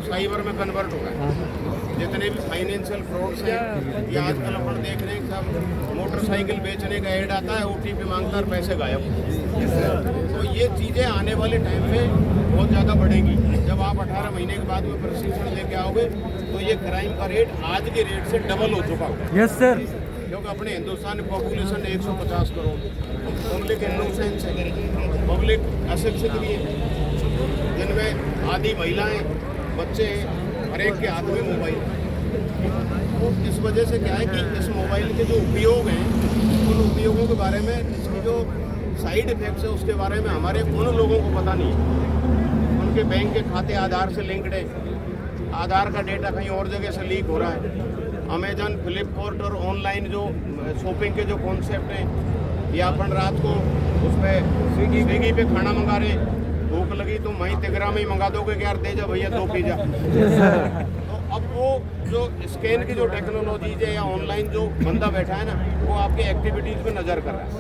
Cyber में convert हो रहा है। जितने भी फाइनेंशियल फ्रॉड्स हैं, ये आजकल अपन देख रहे हैं, सब मोटरसाइकिल बेचने का ऐड आता है, OTP मांगता है, पैसे गायब। तो ये चीज़ें आने वाले टाइम में बहुत ज़्यादा बढ़ेंगी। जब आप 18 महीने के बाद में प्रशिक्षण लेके आओगे तो ये क्राइम का रेट आज के रेट से डबल हो चुका होगा। Yes sir. क्योंकि अपने हिंदुस्तान की पॉपुलेशन 150 करोड़, पब्लिक इनोसेंस है, पब्लिक अशिक्षित भी है, जिनमें आधी महिलाएं, बच्चे हैं, हर एक के हाथ में मोबाइल। तो इस वजह से क्या है कि इस मोबाइल के जो उपयोग हैं, उन उपयोगों के बारे में, इसकी जो साइड इफेक्ट्स है उसके बारे में हमारे उन लोगों को पता नहीं है। उनके बैंक के खाते आधार से लिंक्ड है, आधार का डेटा कहीं और जगह से लीक हो रहा है। अमेजन, फ्लिपकार्ट और ऑनलाइन जो शॉपिंग के जो कॉन्सेप्ट हैं, या अपन रात को उस पर स्विगी पे खाना मंगा रहे, भूख लगी तो वहीं तिगरा में ही मंगा दोगे कि यार दे जा भैया 2 पिज़्ज़ा। तो अब वो जो स्कैन की जो टेक्नोलॉजी है या ऑनलाइन जो बंदा बैठा है ना, वो आपकी एक्टिविटीज़ पे नज़र कर रहा है।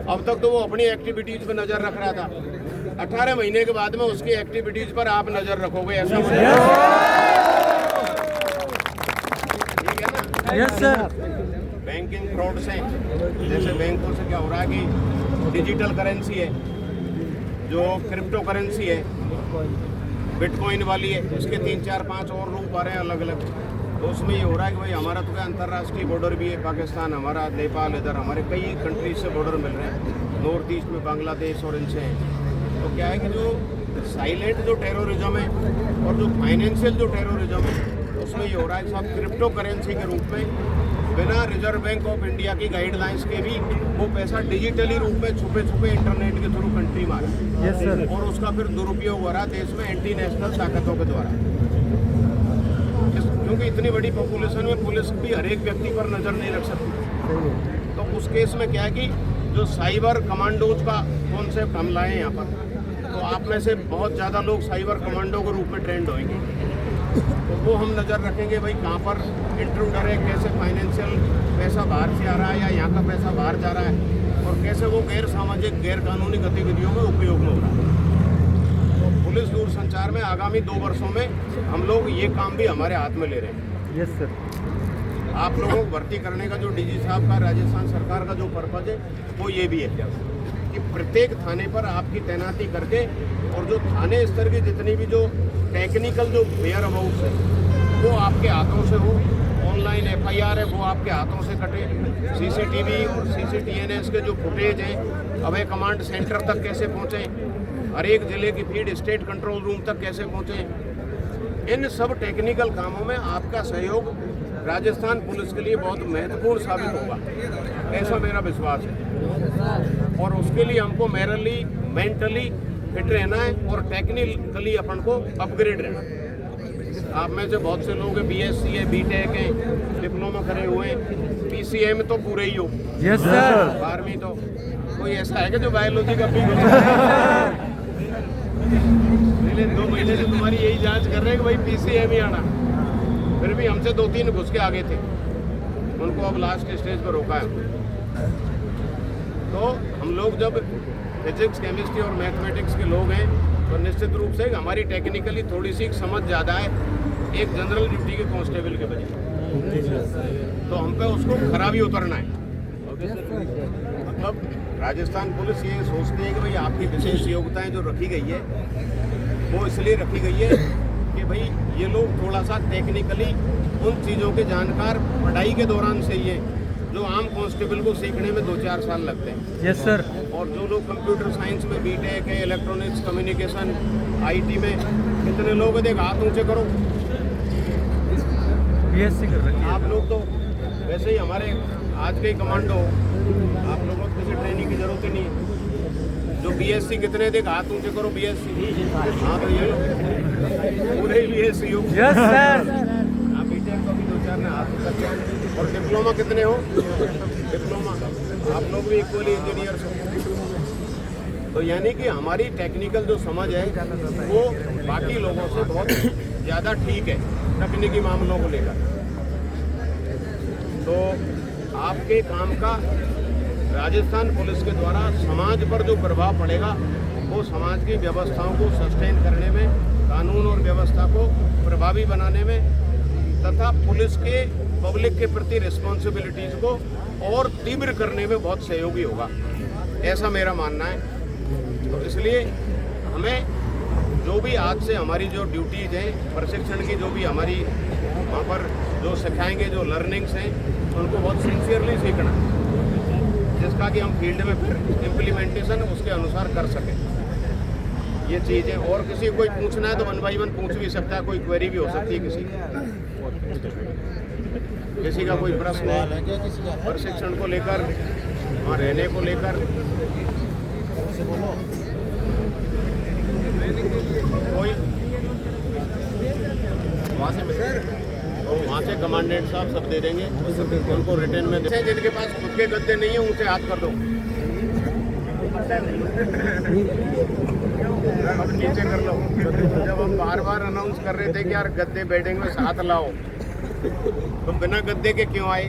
अब तक तो वो अपनी एक्टिविटीज़ पे नज़र रख रहा था, 18 महीने के बाद में उसकी एक्टिविटीज़ पर आप नज़र रखोगे, ऐसा ठीक है ना? Yes sir. बैंकिंग फ्रॉड से, जैसे बैंकों से क्या हो रहा है कि डिजिटल करेंसी है, जो क्रिप्टो करेंसी है, बिटकॉइन वाली है, इसके 3, 4, 5 और रूप आ रहे हैं अलग अलग। तो उसमें ये हो रहा है कि भाई हमारा तो क्या अंतर्राष्ट्रीय बॉर्डर भी है, पाकिस्तान हमारा, नेपाल, इधर हमारे कई कंट्रीज से बॉर्डर मिल रहे हैं, नॉर्थ ईस्ट में बांग्लादेश और इनसे हैं। तो क्या है कि जो साइलेंट जो टेररिज्म है और जो फाइनेंशियल जो टेररिज्म है, उसमें ये हो रहा है कि साहब क्रिप्टो करेंसी के रूप में बिना रिजर्व बैंक ऑफ इंडिया की गाइडलाइंस के भी वो पैसा डिजिटली रूप में छुपे छुपे इंटरनेट के थ्रू कंट्री में आ रहा है। Yes sir. और उसका फिर दुरुपयोग हो रहा है देश में एंटी नेशनल ताकतों के द्वारा। क्योंकि इतनी बड़ी पॉपुलेशन में पुलिस भी हर एक व्यक्ति पर नज़र नहीं रख सकती। तो उस केस में क्या है कि जो साइबर कमांडोज का कॉन्सेप्ट हम लाए हैं यहाँ पर, तो आप में से बहुत ज़्यादा लोग साइबर कमांडो के रूप में ट्रेंड होंगे। तो वो हम नज़र रखेंगे भाई कहाँ पर इंट्रूडर है, कैसे फाइनेंशियल पैसा बाहर से आ रहा है या यहाँ का पैसा बाहर जा रहा है, और कैसे वो गैर सामाजिक गैर कानूनी गतिविधियों में उपयोग में हो रहा है। तो पुलिस दूरसंचार में आगामी 2 वर्षों में हम लोग ये काम भी हमारे हाथ में ले रहे हैं। Yes sir. आप लोगों को भर्ती करने का जो DG साहब का, राजस्थान सरकार का जो पर्पज है वो ये भी है कि प्रत्येक थाने पर आपकी तैनाती करके, और जो थाने स्तर की जितनी भी जो टेक्निकल जो वेयर अबाउट्स है वो आपके हाथों से हो, ऑनलाइन FIR है वो आपके हाथों से कटे, CCTV और CCTNS के जो फुटेज हैं अभय कमांड सेंटर तक कैसे पहुँचे, हर एक जिले की फीड स्टेट कंट्रोल रूम तक कैसे पहुँचे, इन सब टेक्निकल कामों में आपका सहयोग राजस्थान पुलिस के लिए बहुत महत्वपूर्ण साबित होगा, ऐसा मेरा विश्वास है। और उसके लिए हमको मैरली मेंटली फिट रहना है और टेक्निकली अपन को अपग्रेड रहना है। आप में से बहुत से लोग BSc है, BTech है, डिप्लोमा करे हुए हैं, PCM तो पूरे ही हो। Yes sir. 12वीं तो कोई ऐसा है कि जो बायोलॉजी का भी 2 महीने से तुम्हारी यही जांच कर रहे हैं कि भाई PCM ही आना, फिर भी हमसे 2-3 घुस के आगे थे, उनको अब लास्ट स्टेज पर रोका है। तो हम लोग जब फिजिक्स, केमिस्ट्री और मैथमेटिक्स के लोग हैं तो निश्चित रूप से हमारी टेक्निकली थोड़ी सी समझ ज़्यादा है एक जनरल ड्यूटी के कांस्टेबल के बजाय, तो हम पे उसको खरा भी उतरना है। मतलब राजस्थान पुलिस ये सोचती है कि भाई आपकी विशेष योग्यताएं जो रखी गई है वो इसलिए रखी गई है कि भाई ये लोग थोड़ा सा टेक्निकली उन चीज़ों के जानकार पढ़ाई के दौरान से ही है जो आम कांस्टेबल को सीखने में 2-4 साल लगते हैं। Yes sir. और जो लोग कंप्यूटर साइंस में BTech है, इलेक्ट्रॉनिक्स कम्युनिकेशन IT में, कितने लोग देख हाथ ऊंचे करो। BSc कर रखी है आप लोग तो वैसे ही हमारे आज के कमांडो, आप लोगों को किसी ट्रेनिंग की जरूरत ही नहीं है। जो BSc कितने देख हाथ ऊंचे करो, BSc, हाँ तो ये लोग पूरे ही BSc हो। Yes sir. आप BTech को भी 2-4 ने हाथ ऊंचा किया। और डिप्लोमा कितने हो? डिप्लोमा आप लोग भी इक्वली इंजीनियर हो। तो यानी कि हमारी टेक्निकल जो समझ है वो बाकी लोगों से बहुत ज़्यादा ठीक है तकनीकी मामलों को लेकर। तो आपके काम का राजस्थान पुलिस के द्वारा समाज पर जो प्रभाव पड़ेगा वो समाज की व्यवस्थाओं को सस्टेन करने में कानून और व्यवस्था को प्रभावी बनाने में तथा पुलिस के पब्लिक के प्रति रिस्पॉन्सिबिलिटीज को और तीव्र करने में बहुत सहयोगी होगा, ऐसा मेरा मानना है। तो इसलिए हमें जो भी आज से हमारी जो ड्यूटीज हैं, प्रशिक्षण की जो भी हमारी वहाँ पर जो सिखाएंगे, जो लर्निंग्स हैं, उनको बहुत सिंसियरली सीखना, जिसका कि हम फील्ड में फिर इम्प्लीमेंटेशन उसके अनुसार कर सकें। ये चीज़ है। और किसी को कोई पूछना है तो 1 by 1 पूछ भी सकता है, कोई क्वेरी भी हो सकती है किसी का कोई प्रश्न है प्रशिक्षण को लेकर, वहाँ रहने को लेकर, कोई वहाँ से कमांडेंट साहब सब दे देंगे, उनको रिटर्न में दे। जिनके पास खुद के गद्दे नहीं है उनसे हाथ कर दो, अब नीचे कर लो। जब हम बार बार अनाउंस कर रहे थे कि यार गद्दे बेडिंग में साथ लाओ, तो बिना गद्दे के क्यों आए?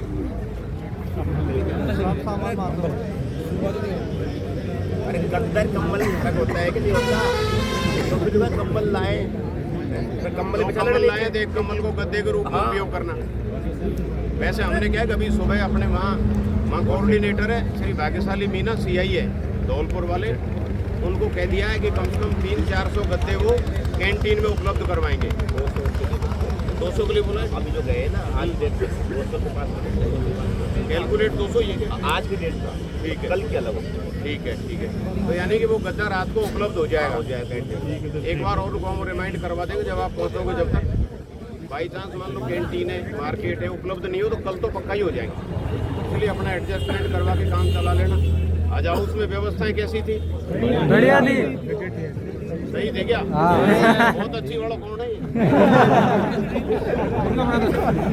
अरे गद्दर कंबल तक होता है कि नहीं होता, तो फिर जो कंबल लाए, कंबल लाए तो एक कंबल को गद्दे के रूप में उपयोग करना। वैसे हमने क्या कभी सुबह अपने वहाँ कोऑर्डिनेटर है श्री भाग्यशाली मीना CI है धौलपुर वाले, उनको कह दिया है कि कम से कम 300-400 गद्दे वो कैंटीन में उपलब्ध करवाएंगे। 200 के लिए बोला है अभी जो गए ना आज डेट पे 200 के पास कैलकुलेट 200 ये आज की डेट का, ठीक है, कल के अलग ठीक है, ठीक है। तो यानी कि वो गद्दा रात को उपलब्ध हो जाएगा। कैंटीन। एक बार और को हम रिमाइंड करवा देंगे जब आप पहुँचोगे, जब तक बाई चांस मान लो कैंटीन है, मार्केट है, उपलब्ध नहीं हो तो कल तो पक्का ही हो जाएंगे। इसलिए अपना एडजस्टमेंट करवा के काम चला लेना। आज हाउस में व्यवस्थाएं कैसी थी? बढ़िया थी। सही थे क्या? बहुत अच्छी वाला कौन है?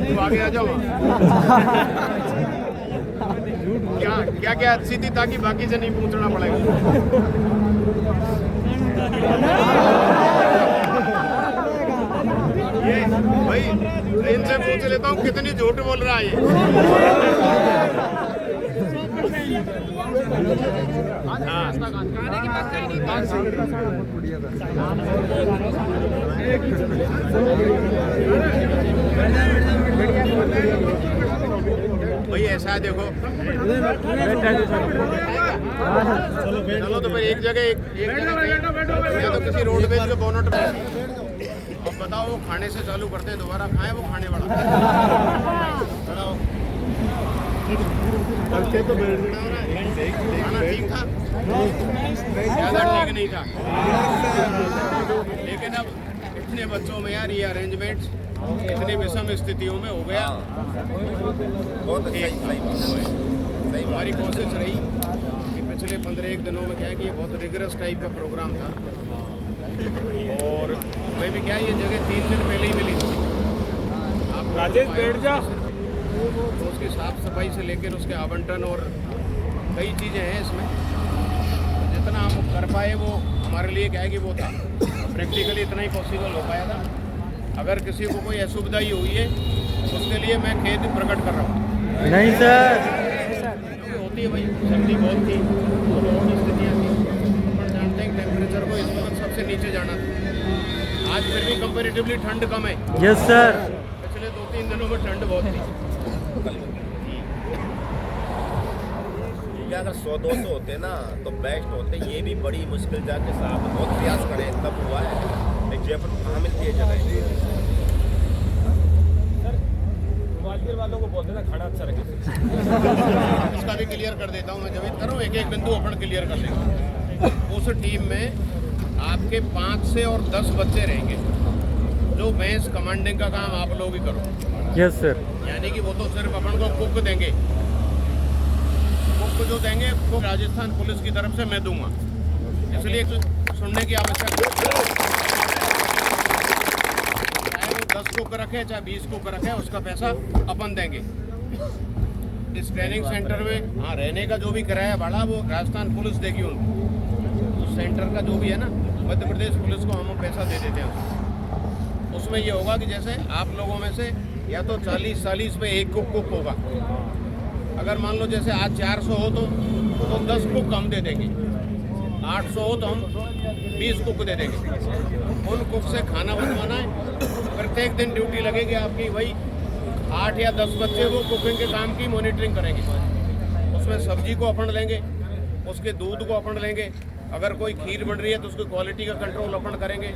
तू आगे आ जाओ। क्या क्या अच्छी थी ताकि बाकी से नहीं पूछना पड़ेगा। ये भाई इनसे पूछ लेता हूँ कितनी झूठ बोल रहा है ये। भाई ऐसा देखो, चलो तो फिर एक जगह या तो किसी रोडवेज के बोनट पे। अब बताओ वो खाने से चालू करते हैं, दोबारा खाएं वो खाने वाला। करते तो खाना ठीक था, ज़्यादा ठीक नहीं था, लेकिन अब इतने बच्चों में यार ये अरेंजमेंट्स इतनी विषम स्थितियों में हो गया। बहुत सही हमारी कोशिश रही कि पिछले 15 दिनों में क्या है कि ये बहुत रिगरस टाइप का प्रोग्राम था, और हमें भी क्या ये जगह 3 दिन पहले ही मिली थी। आप राजेश बैठ जा। तो उसकी साफ सफाई से लेकर उसके आवंटन और कई चीज़ें हैं इसमें, जितना हम कर पाए वो हमारे लिए क्या है कि वो था प्रैक्टिकली इतना ही पॉसिबल हो पाया था। अगर किसी को कोई असुविधा ही हुई है उसके लिए मैं खेद प्रकट कर रहा हूँ। नहीं सर, होती है भाई, सर्दी बहुत थी और स्थितियाँ थी, अपन जानते हैं टेम्परेचर को इस वक्त सबसे नीचे जाना था। आज फिर भी कंपेरेटिवली ठंड कम है। Yes sir. पिछले 2-3 दिनों में ठंड बहुत थी। ये अगर 100-200 होते ना तो बेस्ट होते, ये भी बड़ी मुश्किल जाके साहब बहुत प्रयास करें तब हुआ है। जयपुर में कहाँ मिलती है जगह? ग्वालियर वालों को बोलते ना खाना अच्छा रखे। इसका भी क्लियर कर देता हूँ मैं, जब करूँ एक एक बिंदु अपन क्लियर कर लेंगे। उस टीम में आपके 5 से और 10 बच्चे रहेंगे, जो बेस कमांडिंग का काम आप लोग ही करो। Yes sir. यानी कि वो तो सिर्फ अपन को कुक देंगे, कुक जो देंगे वो राजस्थान पुलिस की तरफ से मैं दूंगा, इसलिए सुनने की आवश्यकता। चाहे वो 10 कुक रखे चाहे 20 कुक रखे, उसका पैसा अपन देंगे। इस ट्रेनिंग सेंटर में हाँ रहने का जो भी किराया भाड़ा वो राजस्थान पुलिस देगी उनको। उस सेंटर का जो भी है ना, मध्य प्रदेश पुलिस को हम पैसा दे देते हैं। उसमें ये होगा कि जैसे आप लोगों में से या तो 40-40 में एक कुक होगा। अगर मान लो जैसे आज 400 हो तो 10 कुक हम दे देंगे, 800 हो तो हम 20 कुक दे देंगे। उन कुक से खाना बनवाना है, प्रत्येक दिन ड्यूटी लगेगी आपकी, वही 8 या 10 बच्चे वो कुकिंग के काम की मॉनिटरिंग करेंगे। उसमें सब्जी को अपन लेंगे, उसके दूध को अपन लेंगे, अगर कोई खीर बन रही है तो उसकी क्वालिटी का कंट्रोल अपन करेंगे,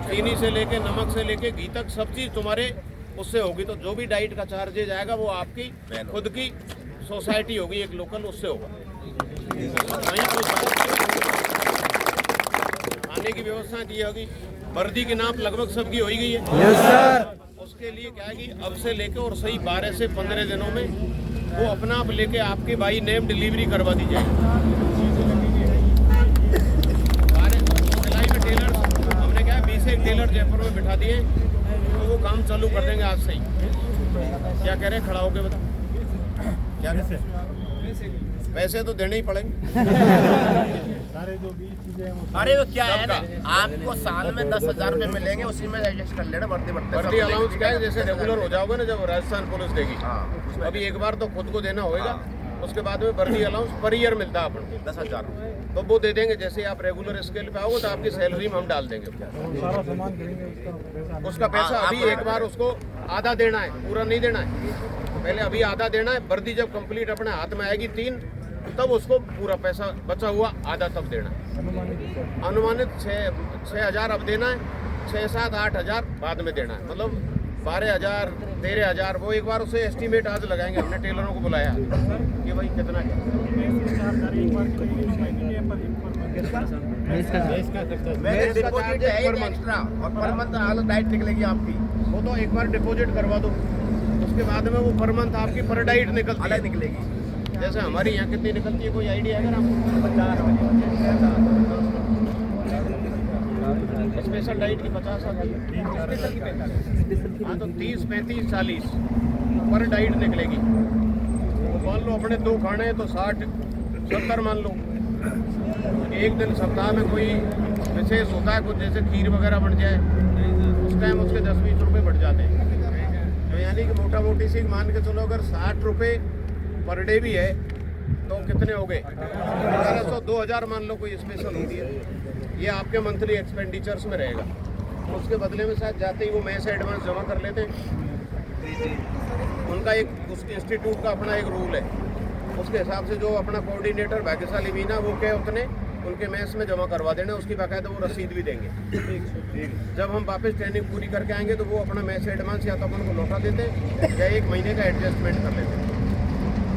चीनी से लेके नमक से लेके घी तक सब चीज़ तुम्हारे उससे होगी। तो जो भी डाइट का चार्जेज आएगा वो आपकी खुद की सोसाइटी होगी, एक लोकल, उससे होगा। खाने की व्यवस्था दी होगी। वर्दी की नाप लगभग सबकी हो ही गई है। Yes sir. उसके लिए क्या है कि अब से लेके और सही 12 से 15 दिनों में वो अपना आप लेके आपके बाई नेम डिलीवरी करवा दी जाएगी। सिलाई में टेलर हमने क्या है 20 एक टेलर जयपुर में बिठा दिए, तो वो काम चालू कर देंगे आज से ही। क्या कह रहे हैं, खड़ा होके बता क्या कहते हैं? पैसे तो देने ही पड़ेंगे। अरे वो क्या है ना, आपको साल में 10,000 रुपये मिलेंगे, उसी में एडजस्ट कर लेना बढ़ते वर्दी अलाउंस क्या है, जैसे रेगुलर हो जाओगे ना जब राजस्थान पुलिस देगी, अभी एक बार तो खुद को देना होगा, उसके बाद में वर्दी अलाउंस पर ईयर मिलता है अपन 10,000 तो वो दे देंगे। जैसे आप रेगुलर स्केल पे आओगे तो आपकी सैलरी में हम डाल देंगे। सारा सामान खरीदेंगे उसका पैसा अभी एक बार उसको आधा देना है, पूरा नहीं देना है। पहले अभी आधा देना है, वर्दी जब कंप्लीट अपने हाथ में आएगी 3, तब उसको पूरा पैसा बचा हुआ आधा तब देना है। अनुमानित 6,000 अब देना है, 6, 7, 8,000 बाद में देना है। मतलब 12,000, 13,000 वो एक बार उसे एस्टीमेट आज लगाएंगे। हमने टेलरों को बुलाया कि भाई कितना डिपॉजिट है एक्स्ट्रा, और पर मंथ अलग डाइट निकलेगी आपकी। वो तो एक बार डिपॉजिट करवा दो, उसके बाद में वो पर मंथ आपकी पर डाइट निकलती अलग निकलेगी। जैसे हमारी यहाँ कितनी निकलती है, कोई आइडिया अगर आपको? 50 स्पेशल डाइट की 50 आती है। हाँ तो 30, 35, 40 पर डाइट निकलेगी। तो मान लो अपने 2 खाने हैं तो 60, 70 मान लो। एक दिन सप्ताह में कोई विशेष होता है, कुछ जैसे खीर वगैरह बन जाए, उस टाइम उसके 10-20 रुपये बढ़ जाते हैं। तो यानी कि मोटा मोटी सी मान के चलो, अगर 60 रुपये पर डे भी है तो कितने हो गए? 1100, 2,000 मान लो कोई स्पेशल होती है, ये आपके मंथली एक्सपेंडिचर्स में रहेगा। उसके बदले में शायद जाते ही वो मैं से एडवांस जमा कर लेते हैं। उनका एक उस इंस्टीट्यूट का अपना एक रूल है, उसके हिसाब से जो अपना कोऑर्डिनेटर भाग्यशाली मीना वो क्या उतने उनके मैस में जमा करवा देना, उसकी बाकायदा वो रसीद भी देंगे। जब हम वापस ट्रेनिंग पूरी करके आएंगे तो वो अपना मैस एडवांस या तो अपन को लौटा देते हैं या 1 महीने का एडजस्टमेंट कर लेते हैं।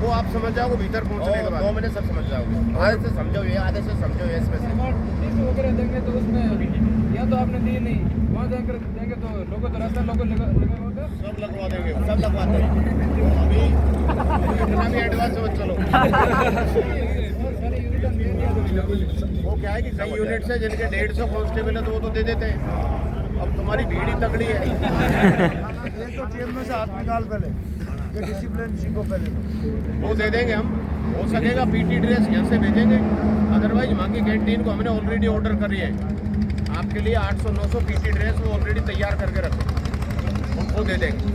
वो आप समझ जाओगे भीतर पहुंचने के बाद 2 महीने सब समझ जाओगे। आधे से समझो ये, आधे से समझो ये। इसमें टिप्स वगैरह देंगे तो उसमें या तो आपने दी नहीं, वहाँ जाकर देंगे तो लोगों तो रास्ता लोगों लगा सब लगवा देंगे, सब लगवाते हैं। अभी कितना भी एडवांस समझ चलो। वो क्या है कि कई यूनिट्स है जिनके 150 कांस्टेबल है तो वो तो दे देते हैं। अब तुम्हारी भीड़ ही तगड़ी है। तो जेब में से हाथ निकाल पहले, ये डिसिप्लिन सीखो पहले। वो दे देंगे हम, हो सकेगा पीटी ड्रेस यहाँ से भेजेंगे, अदरवाइज वहाँ की कैंटीन को हमने ऑलरेडी ऑर्डर करी है। आपके लिए 800-900 पीटी ड्रेस वो ऑलरेडी तैयार करके रखे, उनको दे देंगे।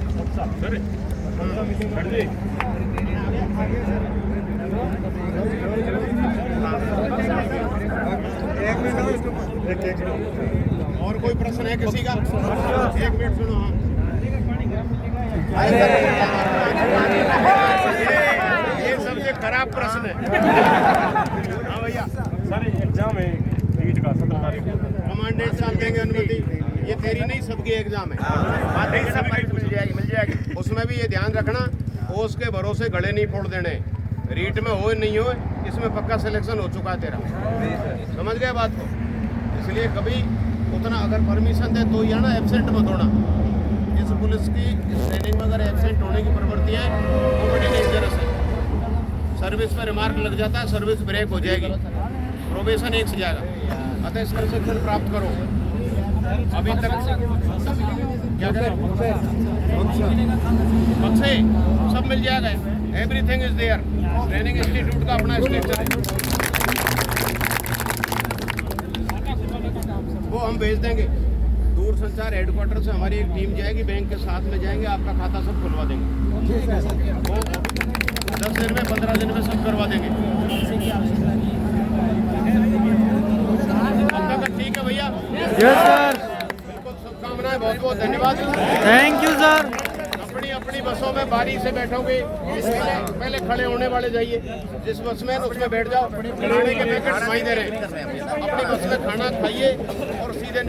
और कोई प्रश्न है किसी का? 1 मिनट सुनो। ये सबसे खराब प्रश्न है। हाँ भैया, सर एग्जाम है नीट का 17 तारीख को, कमांडेंट साहब देंगे अनुमति। ये तेरी नहीं, सबकी एग्जाम है। मिल जाएगी। उसमें भी ये ध्यान रखना, ओस के भरोसे गले नहीं फोड़ देने। रीट में हो नहीं हो, इसमें पक्का सिलेक्शन हो चुका है तेरा। समझ गए बात को? इसलिए कभी उतना अगर परमिशन दे तो या ना एब्सेंट मत होना। इस पुलिस की ट्रेनिंग में अगर एब्सेंट होने की प्रवृत्ति है वो बड़ी डेंजरस है। सर्विस में रिमार्क लग जाता है, सर्विस ब्रेक हो जाएगी, प्रोबेशन 1 से जाएगा। अतः इसका शिक्षण प्राप्त करो। अभी तक क्या करें? बक्से सब मिल जाएगा, everything is there. Training institute का अपना स्ट्रक्चर है, वो हम भेज देंगे। दूर संचार हेडक्वार्टर से हमारी एक टीम जाएगी, बैंक के साथ में जाएंगे, आपका खाता सब खुलवा देंगे। वो 10 दिन में 15 दिन में सब करवा देंगे। अब तक ठीक है भैया। यस सर, बिल्कुल शुभकामनाएं, बहुत बहुत धन्यवाद। Thank you sir. अपनी अपनी बसों में बारी से बैठोगे, पहले खड़े होने वाले जाइए, जिस बस में उसमें बैठ जाओ, खाने के पैकेट वहीं दे रहे हैं, अपनी बस में खाना खाइए और सीधे